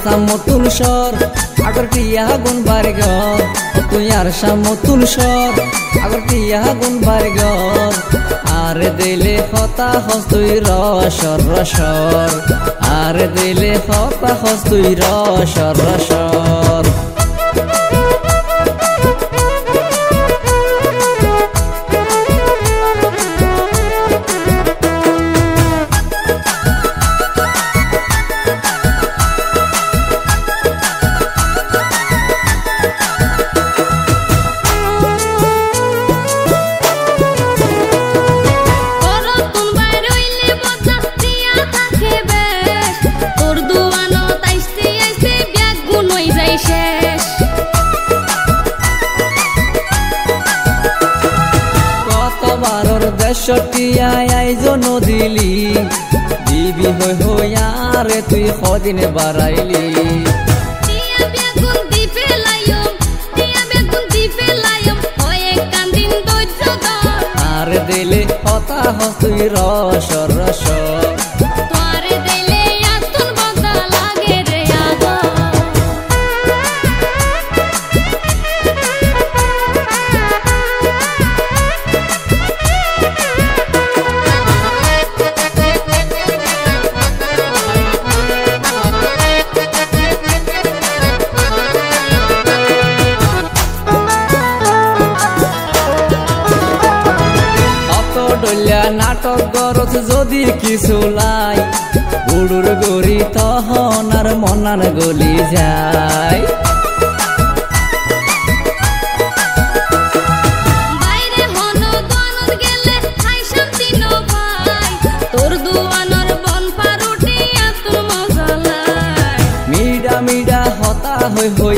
সামতুল সর আগর টিয়া গুন বারগর তুই আর সামতুল সর আগর টিয়া গুন বারগর আর দিলে হতা হস তুই রসর রসর আর দিলে হতা হস তুই রসর রসর আয়োজন দিলি দিবি হইয়ারে তুই সদিনে বাড়াইলি আর দিলে হতা হস তুই রসর রসর নাটক গরত যদি কিছু লাই বুড়ুর গড়ি তহন আর মনান গলি যায় মিডা মিডা হতা হই হই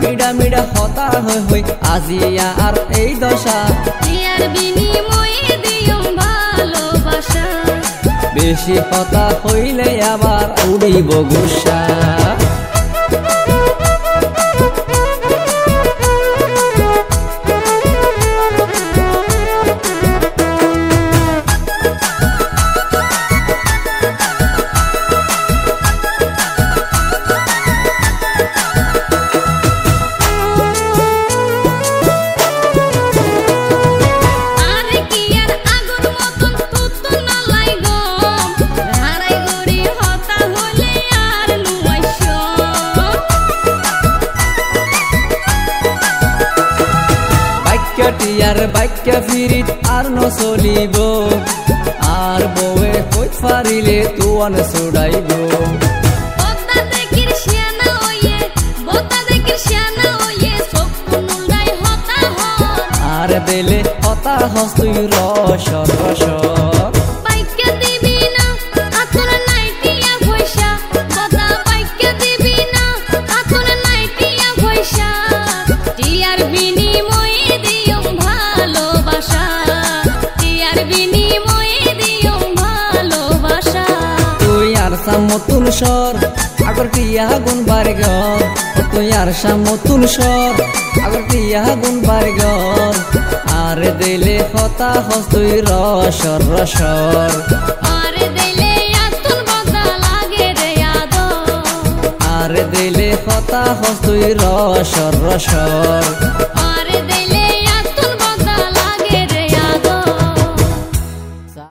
মিডা মিডা হতা হই হই আজিয়া আর এই দশা বেশি হতা হইলে আবার উড়িব গুসা টিয়ার বাক্যা ফিরিত আর নচলিব আর বউয়ে কই ফারিলে তুয়ান ছুড়াইব আর দিলে হতা হস তুই রসর রসর সামতুল সর আগর টিয়া গুন বারগর তুই আর সামতুল সর আগর টিয়া গুন বারগর আর দিলে হতা হস তুই রসর রসর আর দিলে হতা হস তুই রসর রসর।